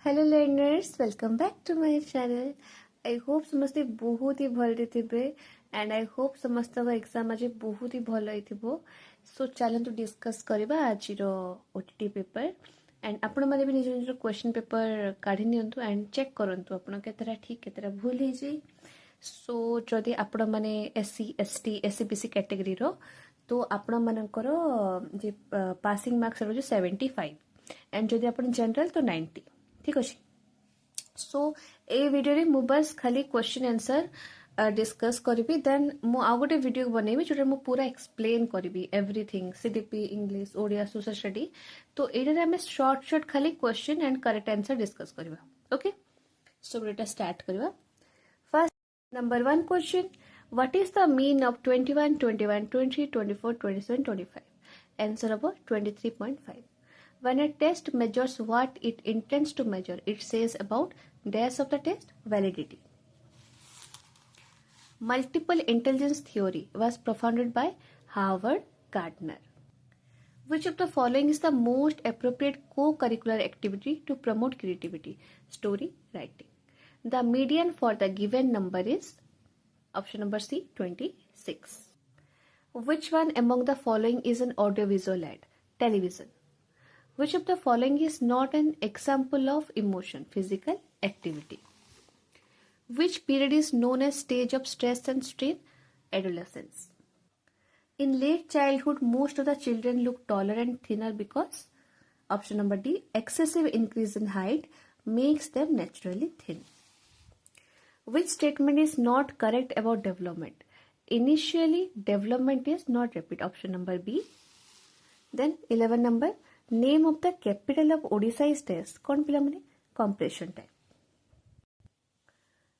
Hello learners, welcome back to my channel. I hope समस्ते बहुत ही भलरे थिबे एंड आई होप समस्त एग्जाम आज बहुत ही भल होइथिबो। सो चलतु डिस्कस करबा आज ओटीटी पेपर एंड आपण माने भी निज निज क्वेश्चन पेपर काढी नियंतु एंड चेक करंतु आपण केतरा ठीक केतरा भूल हे जी। सो जदि आपण माने एससी एसटी एससीबीसी कैटेगरी रो तो आपण मानकर जे पासिंग मार्क्स रहो 75 एंड जदि आपण जनरल तो 90 ठीक अच्छे। सो ए वीडियो रे मु बस खाली क्वेश्चन आंसर डिस्कस करी देन मु आउ गोटे वीडियो बनैबी जोटा मु पूरा एक्सप्लेन करी everything CDP English Odia social study. तो एटा हमें शॉर्ट शॉर्ट खाली question and correct answer discuss करबा। ओके, सो वीडियो स्टार्ट करबा। First number 1 question, what is the mean of 21 21 20 24 27 25? Answer अब 23.5. When a test measures what it intends to measure, it says about dash of the test validity. Multiple intelligence theory was propounded by Howard Gardner. Which of the following is the most appropriate co-curricular activity to promote creativity? Story writing. The median for the given number is option number C 26. Which one among the following is an audiovisual ad? Television. Which of the following is not an example of emotion? Physical activity. Which period is known as stage of stress and strain? Adolescence. In late childhood, most of the children look taller and thinner because option number D, excessive increase in height makes them naturally thin. Which statement is not correct about development? Initially, development is not rapid. Option number B. Then 11 number, name of the capital of Odisha is dash. कौन पिला मने? Compression time.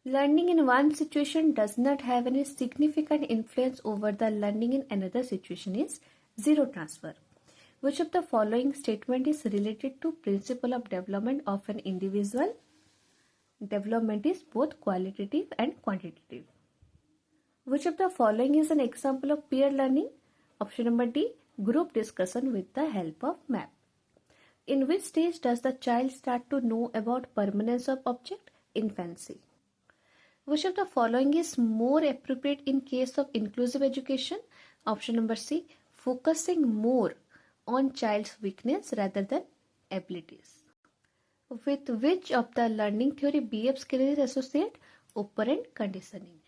Learning in one situation does not have any significant influence over the learning in another situation is zero transfer. Which of the following statement is related to principle of development of an individual? Development is both qualitative and quantitative. Which of the following is an example of peer learning? Option number D, group discussion with the help of map. In which stage does the child start to know about permanence of object? Infancy. Which of the following is more appropriate in case of inclusive education? Option number C, focusing more on child's weakness rather than abilities. With which of the learning theory B.F. Skinner is associated? Operant conditioning.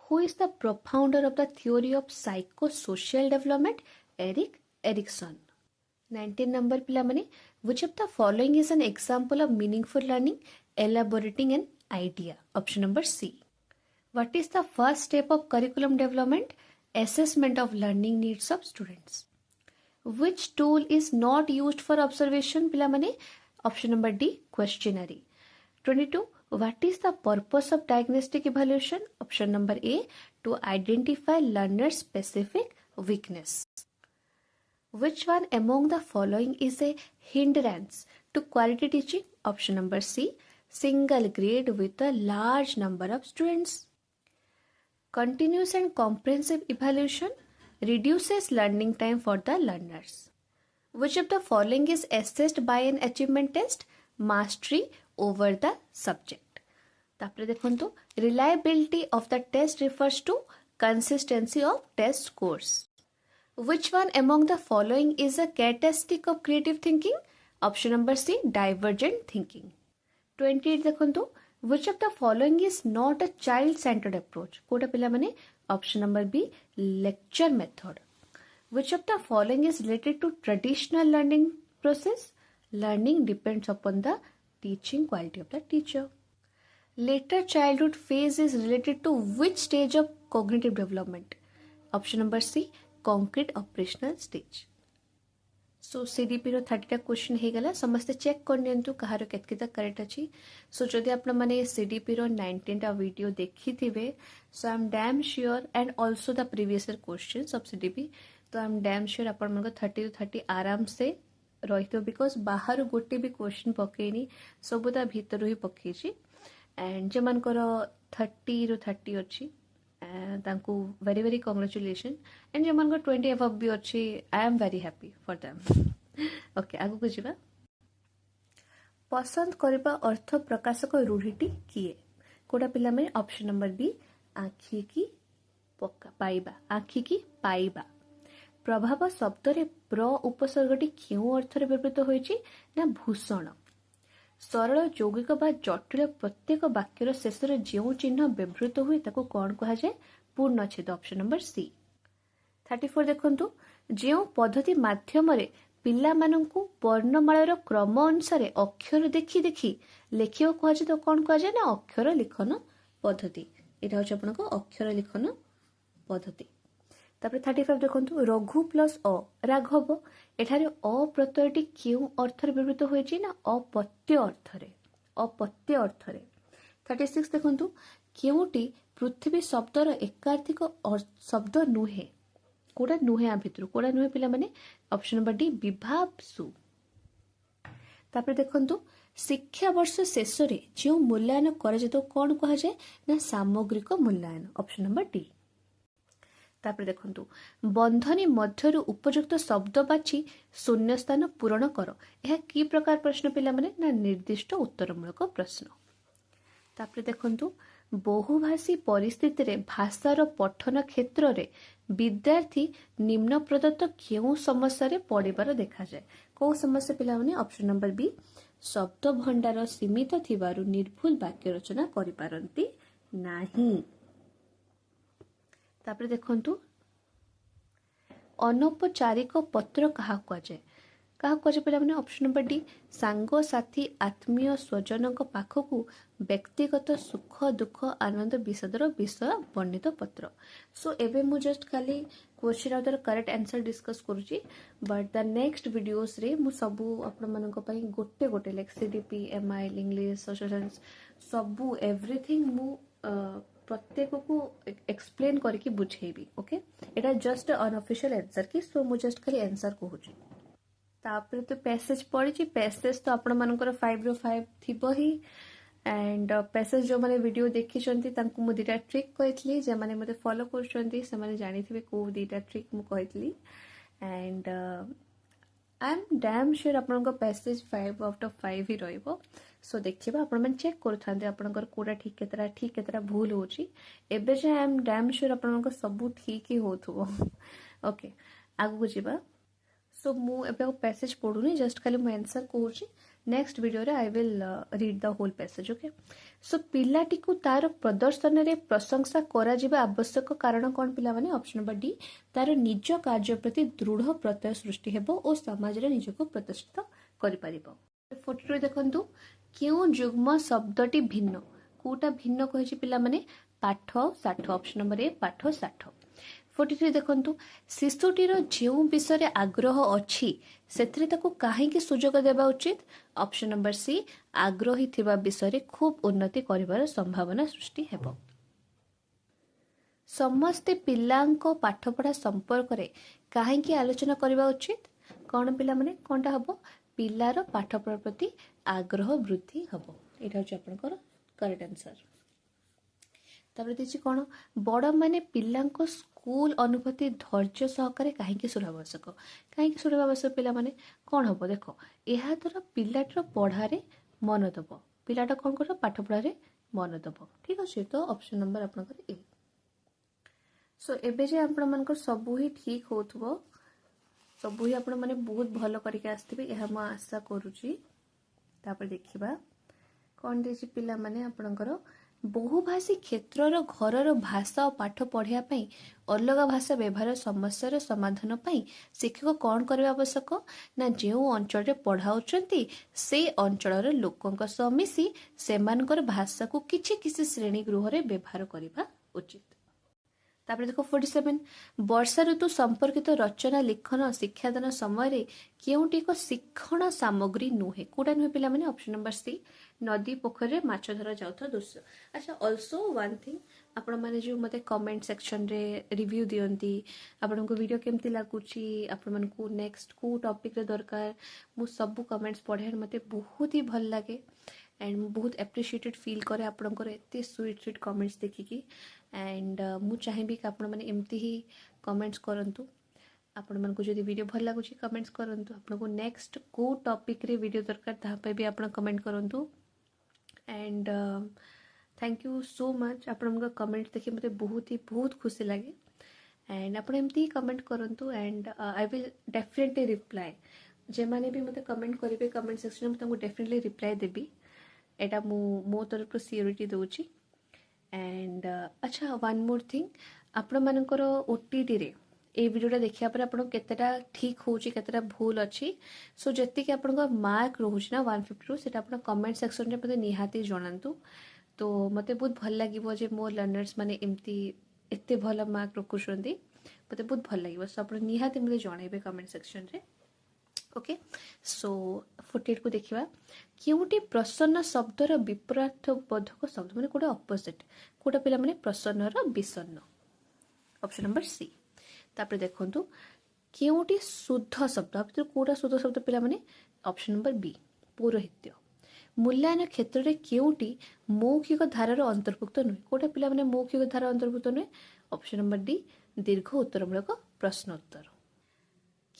Who is the propounder of the theory of psychosocial development? Erik Erikson. 19 number pilamane, which of the following is an example of meaningful learning? Elaborating an idea. Option number C. What is the first step of curriculum development? Assessment of learning needs of students. Which tool is not used for observation pilamane? Option number D, questionnaire. 22. What is the purpose of diagnostic evaluation? Option number A, to identify learner's specific weakness. Which one among the following is a hindrance to quality teaching? Option number C, single grade with a large number of students. Continuous and comprehensive evaluation reduces learning time for the learners. Which of the following is assessed by an achievement test? Mastery over the subject. तापरे देखंतु, reliability of the test refers to consistency of test scores. Which one among the following is a characteristic of creative thinking? Option number C, divergent thinking. 28 देखंतु, which of the following is not a child-centered approach? Kota पिला मने? Option number B, lecture method. Which of the following is related to traditional learning process? Learning depends upon the teaching quality of the teacher. Later childhood phase is related to which stage of cognitive development? Option number C, concrete operational stage. So CDP row 30टा question हे गला, समस्ते check कर नियंतु कहारो केतकिता correct अछि। सो जदि आपण माने CDP रो 19टा video देखि थिबे, so I am damn sure and also the previous year questions of CDP, तो आई एम डैम श्योर आपण मन को 30 to 30 आराम से रहितो, बिकॉज बाहर गोटे भी क्वेश्चन पकेनी, सबुता भीतर ही पकेछि एंड जे मानकर 30 ରୁ 30 अछि तांकू वेरी वेरी कांग्रेचुलेशन एंड जो मन 20 एबव भी अच्छी I am very happy for them. Okay, आगु को जीवा। पसंद करबा अर्थ प्रकाशक रूढ़ीटी किए कोटा पिला में ऑप्शन नंबर बी आखि की पाइबा आखि की पाइबा प्रभाव शब्द रे प्र उपसर्गटी क्यों अर्थ रे व्यवहृत होइछि ना भूषण सरल यौगिक बा जटिल प्रत्येक वाक्यर शेष रे जो चिन्ह व्यवहृत हुए ताको कौन कहा जाए पूर्णछेद ऑप्शन नंबर सी 34 देखंतु जो पद्धति माध्यम पिलामानंकु वर्णमालार क्रम अनुसार अक्षर देखि देखि लेखियो कहा जाए तो कौन कहा जाए ना अक्षर लिखन पद्धति एटा होछ आपनको अक्षर लिखन पद्धति तापर 35 देखंतु रघु प्लस अ राघव एठारे अ प्रत्ययटी क्यों अर्थ रे व्यवहृत होइछि ना अपत्य अर्थ रे 36 देखंतु क्योंटी पृथ्वी शब्दर एकार्थिक शब्द नुहे कोड़ा नुहे आ भितर कोड़ा नुहे पिला माने ऑप्शन नंबर डी विभावसु तापर देखंतु शिक्षा वर्ष शेष रे जो मूल्यांकन करा जेतो कोन कहा जाए ना सामग्रिक मूल्यांकन ऑप्शन नंबर डी तापर देखंतु बंधनी मध्यरु उपयुक्त शब्द बाछि शून्य स्थान पूरण कर यह की प्रकार प्रश्न पिला माने ना निर्दिष्ट उत्तरमूलक प्रश्न तापर देखंतु बहुभाषी परिस्थिति रे भाषार पठन क्षेत्र रे विद्यार्थी निम्न प्रदत्त क्यों समस्या रे पड़िबार देखा जाए को समस्या पिला माने ऑप्शन नंबर बी शब्द भंडार सीमित थिबारु निर्भुल वाक्य रचना करि पारंती नाही तापर देखंतु अनौपचारिक पत्र कहा जाए पिला माने ऑप्शन नंबर डी सांग साथी आत्मीय स्वजनक पाखकु व्यक्तिगत सुख दुख आनंद विषादर विषय वर्णित पत्र सो एबे मु जस्ट खाली question out correct answer discuss करूची बट द नेक्स्ट वीडियोस रे मु सबु आपण मानक पई गोटे गोटे like CDP MIL English social science सबु एवरीथिंग मु प्रत्येक को एक्सप्लेन करके बुझेबी ओके एटा जस्ट अनऑफिशियल आंसर की सो मु जस्ट खाली आंसर कहूची तापर तो पैसेज पड़ी पैसेज तो आपण मानकर 5 रो 5 थिबो ही एंड पैसेज जो माने वीडियो देखि चंती तांकु मु दीटा ट्रिक कहतली जे माने मते फॉलो कर चंती से माने जानि थिबे को दीटा ट्रिक मु कहतली and I am damn sure आपन को पैसेज 5 आउट ऑफ 5 ही रहइबो सो देखिबा आपण मन चेक करथांते आपनकर कोडा ठीक केतरा भूल होची एबे जे आई एम डैम श्योर आपन को सब ठीक ही होथबो ओके आगु जिबा सो मु एबे पैसेज पढुनी जस्ट खाली मु आंसर कहूची नेक्स्ट वीडियो रे I will read the whole passage okay so पिलाटी को तार प्रदर्शन रे प्रशंसा करा जिबा आवश्यक कारण कोन पिला माने ऑप्शन नंबर डी तार निज कार्य प्रति दृढ़ प्रत्यय सृष्टि हेबो और समाज रे निजको प्रतिष्ठित करि परिबो 42 देखंतु क्यों युग्म शब्दटी भिन्न कोटा भिन्न कहछि पिला माने पाठ साठ ऑप्शन नंबर ए पाठ साठ 43 देखंतु शिशुटीर जो विषय आग्रह अछि सेथरे ताको काहेकि सुजोग देबा उचित ऑप्शन नंबर सी आग्रही थिबा विषय खूब उन्नति करिवार संभावना सृष्टि हेबो समस्ते पिलांको पाठपढ़ा संपर्क रे काहेकि आलोचना करबा उचित कोन पिला माने कोनटा हबो पिलार पाठपढ़ा प्रति आग्रह वृद्धि हबो एटा होछ आपनकर करेक्ट आंसर तापर दिछि कोन बड़ माने पिलांको स्कूल अनुभूति धैर्य सहकारे काहेकि सुरवा आवश्यक पिला माने कोन हबो देखो एहा द्वारा पिलाटर पढ़ारे मन दबो पिलाटा कोन कर पाठ पढ़ारे मन दबो ठीक अछि तो ऑप्शन नंबर आपनकर ए सो एबे जे आपण मानकर सब ही ठीक होथबो सब ही आपण माने बहुत भलो करके आस्थिबे एहा म आशा करूची तापर देखिबा कोन देछि पिला माने आपनकर बहुभाषी क्षेत्रर घरर भाषा और पाठ पढ़िया पई अलग भाषा व्यवहार समस्यार समाधान पई शिक्षक कौन करबा आवश्यक ना जो अंचल रे पढ़ाउचंती से अंचलर लोकंक सह मिसी सेमानकर भाषा को किछि श्रेणी गृह रे व्यवहार करबा उचित तापर देखो 47 वर्षा ऋतु संपर्कित रचना लिखन शिक्षादान समय केउटी को शिक्षण सामग्री नुहे कोटा नुहे पिला माने ऑप्शन नंबर सी नदी पोखर रे माछ धरा जाउथा दृश्य अच्छा ऑल्सो वन थिंग आपण माने जो मते कमेंट सेक्शन रे रिव्यू दियंती आपण को वीडियो केमती लागुची आपण मन को नेक्स्ट को टॉपिक रे दरकार मु सब कमेंट्स पढे मते बहुत ही भल लागे एंड बहुत एप्रिशिएटेड फील करे आपनकर एते स्वीट कमेंट्स देखिकी एंड मु चाहिबी कि आपण माने एमती ही कमेंट्स करंतु आपण मानकु जदि वीडियो भल लागुची कमेंट्स करंतु आपनको नेक्स्ट को टॉपिक रे वीडियो दरकार ता पे भी आपण कमेंट करंतु and thank you so much आपण कमेंट देखि मते बहुत खुशी लगे एंड आपण एमती कमेंट करंतु and I will definitely reply जे माने भी मते कमेंट करिवे कमेंट सेक्शन में तुमको डेफिनेटली रिप्लाई देबी एटा मो तरफ सियोरिटी दोची एंड अच्छा वन मोर थिंग आपण मानकर ओटीटी रे ए वीडियोटा देखिया पर आपण केतेटा ठीक होची केतेटा भूल अछि सो जत्ति कि आपण मार्क रोहुची ना 150 सेटा आपण कमेंट सेक्शन रे मते निहाती जणांतु तो मते बहुत भल लागिवो जे मोर लर्नर्स माने एम्ति एते भल मार्क रखुछंती मते बहुत भल लागिवो सो आपण निहाती मते जणाइबे कमेंट सेक्शन रे ओके सो 48 को देखिबा क्योंटी प्रसन्न शब्दर विपरीत बोधक शब्द माने कोडा ऑपोजिट कोडा पिला माने प्रसन्नर विषन्न ऑप्शन नंबर सी तापर देखंतु क्योंटी शुद्ध शब्द भीतर कोडा शुद्ध शब्द पिला माने ऑप्शन नंबर बी पौरोहित्य मूल्यांकन क्षेत्र रे क्योंटी मौखिक धारार अंतर्भुक्त नुहे कोडा पिला माने मौखिक धारा अंतर्भुक्त नुहे ऑप्शन नंबर डी दीर्घ उत्तरमूलक प्रश्न उत्तर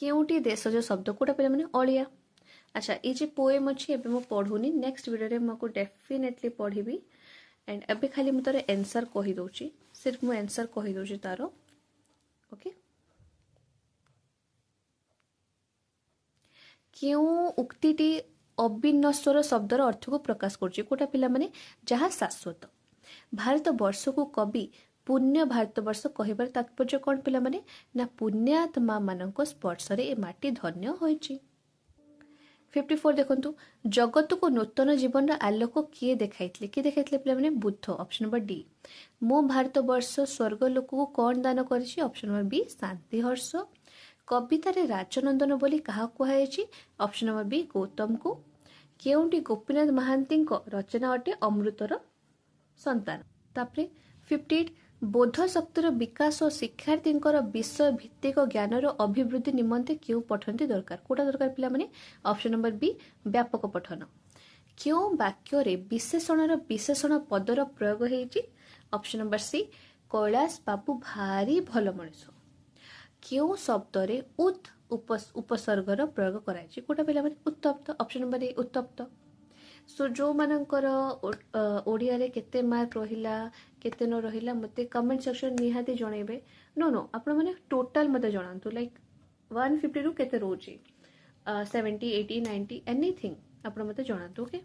क्योंटी देशज शब्द कोडा पिला माने अलिया अच्छा ये जे पोएम अछि एबे मो पढुनी नेक्स्ट वीडियो रे मको डेफिनेटली पढिबी एंड एबे खाली मु तार आंसर कहि दोची सिर्फ मु आंसर कहि दोची तारो ओके क्यों उक्तिटी अविनश्वर शब्दर अर्थ को प्रकाश करछि कोटा पिला माने जहा शाश्वत भारत वर्ष को कवि पुण्य भारत वर्ष कहबार तात्पर्य कोन पिला माने ना पुण्यात्मा मानक स्पर्श रे ए माटी धन्य होइछि 54 देखंतु जगत को नूतन जीवन आलोक किए देखाइतले पिला माने बुद्ध ऑप्शन नंबर डी मो भारत वर्ष स्वर्ग लोक को कौन दान करिछि ऑप्शन नंबर बी शांति हर्ष कविता रे राजनंदन बोली कहा कुहायछि ऑप्शन नंबर बी गौतम को केउंटी गोपीनाथ महांती रचना अटे अमृतर संतान तापरे 58 बोध शक्तिर विकास और शिक्षार्थी विषय भित्तिक ज्ञानर अभिवृद्धि निमंते क्यों पठनती दरकार कोटा दरकार पिला माने ऑप्शन नंबर बी व्यापक पठन क्यों वाक्य रे विशेषणर विशेषण पदर प्रयोग हेछि ऑप्शन नंबर सी कैलाश बाबू भारी भल मनिष क्यों शब्द रे उत उपसर्गर प्रयोग कराइछि कोटा पिला माने उत्तप्त ऑप्शन नंबर ए उत्तप्त सो जो मानकर ओडिया रे केते मार्क रहिला केते न रहिला मते कमेंट सेक्शन निहाती जणैबे नो आपण माने टोटल मते जणांतु लाइक 150 रु केते रोची 70 80 90 एनीथिंग आपण मते जणांतु ओके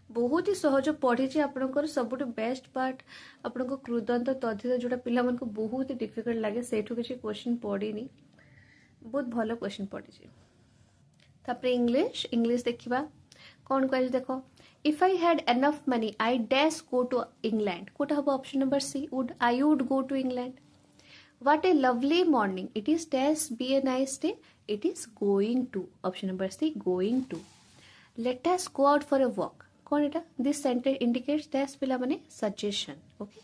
बहुत ही सहज पढ़ी आपनकर सबुठ बेस्ट पार्ट आपन कृदंत तद्धित जोटा पिला मन को बहुत ही डिफिकल्ट लगे सेठू किसी क्वेश्चन पढ़ी बहुत भल क्वेश्चन पढ़ी तापर इंग्लिश देखिबा कौन कह देखो if I had enough money I dash go to England कोटा हम option number C I would go to England what a lovely morning it is dash be a nice day it is going to option number C going to let us go out for a walk कौन एटा this sentence indicates dash पिला माने suggestion okay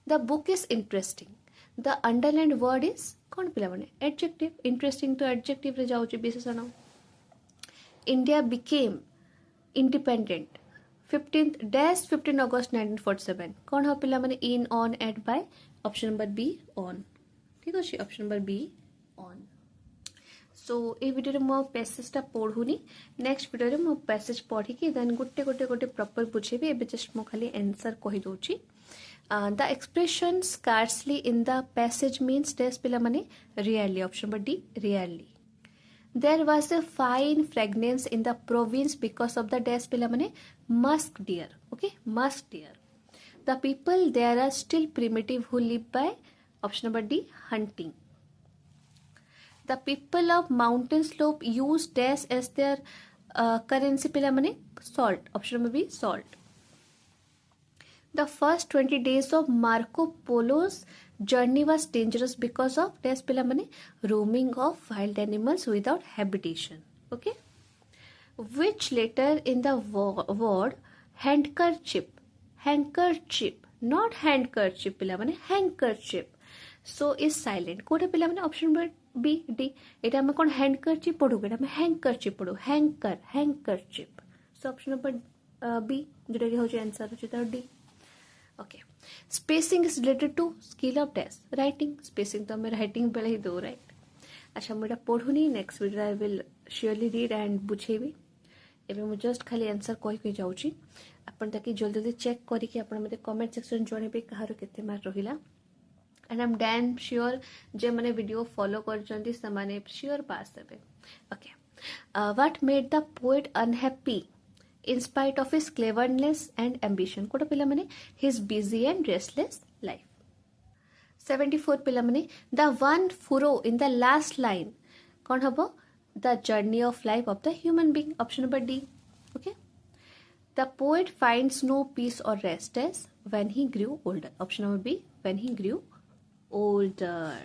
the book is interesting the underlined word is कौन पिला माने adjective interesting तो adjective रे जाउची विशेषण इंडिया बिकेम इंडिपेंडेंट 15 अगस्त 1947 कौन हो पिला माने in on at by option number B on ठीक अछि ऑप्शन नंबर बी ऑन सो ए वीडियो रे मो पैसेज ता पढुनी नेक्स्ट वीडियो रे मो पैसेज पढी कि देन गोटे प्रॉपर बुझेबी एबे जस्ट मो खाली आंसर कहि दोची the expression scarcely in the passage means dash पिला माने rarely option number D rarely There was a fine fragrance in the province because of the dash pila mane musk deer. Okay, musk deer. The people there are still primitive who live by option number D hunting. The people of mountain slope use dash as their currency pila mane salt. Option number B salt. The first 20 days of Marco Polo's journey was dangerous because of dash pila mane roaming of wild animals without habitation. Okay, which letter in the word handkerchief not handkerchief pila mane handkerchief so is silent कोटा पिला माने option number B D एटा हम कोन handkerchief पढु एटा हम handkerchief पढु handkerchief so option number B जेटा कि हो आंसर हो त D okay spacing is related to skill of dash writing spacing तो हमें राइटिंग बेले ही दो राइट अच्छा मुझे पढ़ुनी next video I will surely read and बुझेबी एबे मु जस्ट खाली आंसर कहि जाउची अपन ताकि जल्दी जल्दी चेक करिके अपन मते कमेंट सेक्शन जणेबे कहारो केते मार्क रहिला and I am damn sure जे माने वीडियो फॉलो करचंती समाने श्योर पास हेबे okay what made the poet unhappy in spite of his cleverness and ambition कोटा पिला माने his busy and restless life 74 पिला माने the one furrow in the last line कौन हबो the journey of life of the human being option number D okay the poet finds no peace or rest as when he grew older option number B when he grew older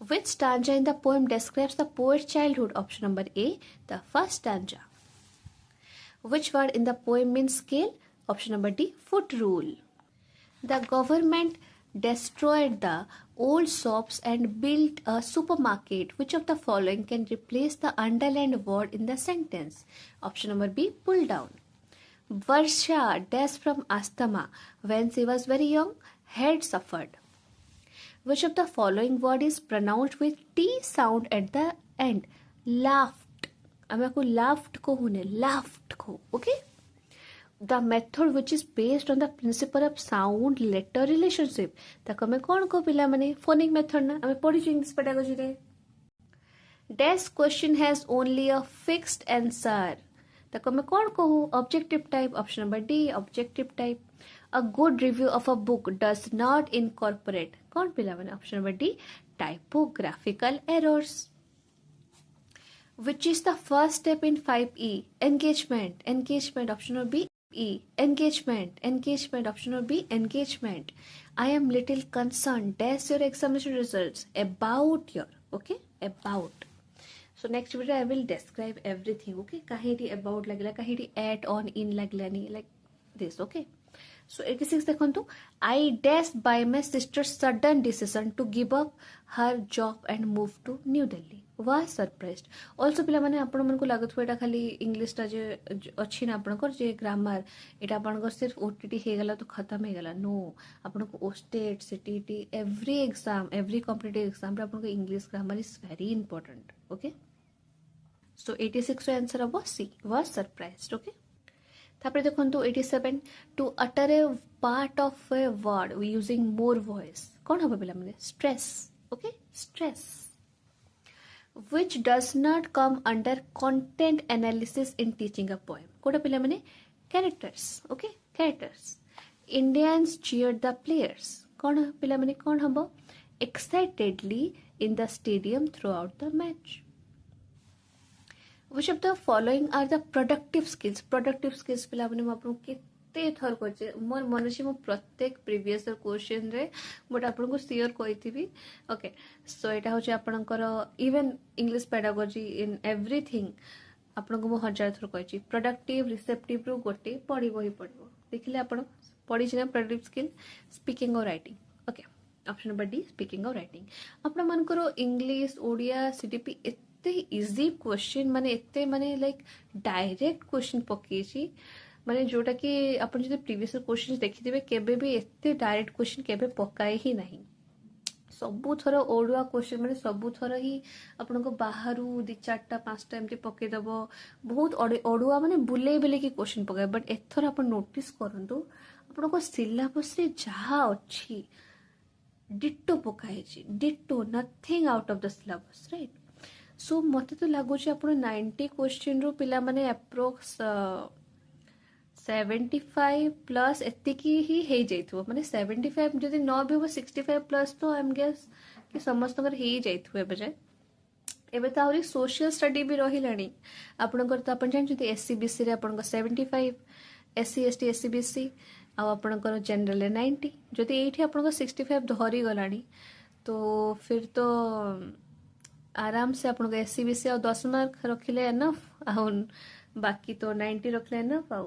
which stanza in the poem describes the poet's childhood option number A the first stanza which word in the poem means scale? Option number D, foot rule. The government destroyed the old shops and built a supermarket. Which of the following can replace the underlined word in the sentence? Option number B, pull down. Varsha dash from asthma. When she was very young, had suffered. Which of the following word is pronounced with T sound at the end? Laugh. हमें को laughed को होने laughed को okay the method which is based on the principle of sound letter relationship ताको हमें कौन को पिला माने phonic method ना हमें पढ़ी इंग्लिश pedagogy रे dash question has only a fixed answer ताको हमें कौन को objective type option number D objective type a good review of a book does not incorporate कौन पिला माने option number D typographical errors which is the first step in 5E engagement option number B E engagement option number B engagement I am little concerned dash your examination results about your okay about so next video I will describe everything okay kahidi about lagla kahidi at on in laglani like this okay so 86 देखंतु I dash by my sister's sudden decision to give up her job and move to New Delhi was surprised also पिला माने आपण मन को लागत एटा खाली English ता जे अछि ना आपण को जे ग्रामर एटा आपण को सिर्फ ओटीटी हे गला तो खत्म हे गला नो आपण को OSTET CTT every exam every competitive exam रे आपण को English grammar is very important okay so 86 रो आंसर हबो सी was surprised ओके तापर देखंतु 87 to utter a part of a word using more voice कौन हबो पिला माने stress okay stress which does not come under content analysis in teaching a poem कोटा पिला माने characters okay characters Indians cheered the players कौन पिला माने कौन हबो excitedly in the stadium throughout the match which of the following are the productive skills पिला माने आपन केते थर करजे मोर मन अछि मो प्रत्येक प्रीवियस क्वेश्चन रे बट आपन को शेयर कइथिबी ओके सो एटा होचे आपनकर even English pedagogy in everything आपन को मो हजार थर कइछि प्रोडक्टिव रिसेप्टिव रो गोटे पढिबो ही पढिबो देखिले आपन पढि छिना प्रोडक्टिव स्किल स्पीकिंग और writing okay option number D speaking और राइटिंग आपन मनकर इंग्लिश ओडिया सीटीपी इजी क्वेश्चन माने एते माने लाइक डायरेक्ट क्वेश्चन पकेछि माने जोटा कि अपन जदि प्रीवियस क्वेश्चन देखिथिबे केबे भी एते डायरेक्ट क्वेश्चन केबे पकाए ही नहीं सबु थरो ओडुआ क्वेश्चन माने सबु थरो ही अपन को बाहरु दि चारटा पांचटा एमती पके दबो बहुत ओडुआ माने बुले बुले की क्वेश्चन पकाए बट एथर अपन नोटिस करंतु अपन को सिलेबस रे जहा अछि डिट्टो पकाए छी ditto nothing out of the syllabus right so मते तो लागुच आपण 90 क्वेश्चन रो पिला माने अप्रोक्स 75 प्लस एतिकी ही हे जाइथो माने 75 जदि न भी हो 65 प्लस तो आई एम गेस कि समस्त कर हे जाइथो एबे जाय एबे त आउरी सोशल स्टडी भी रहिलानी आपनकर त अपन जान जदि एससीबीसी रे आपनकर 75 एससी एसटी एससीबीसी आ आपनकर जनरल 90 जदि एठी आपनकर 65 धरी गलानी तो फिर तो आराम से आपन को एससीबीसी और 10 मार्क रखिले एनफ आ बाकी तो 90 रखले एनफ आ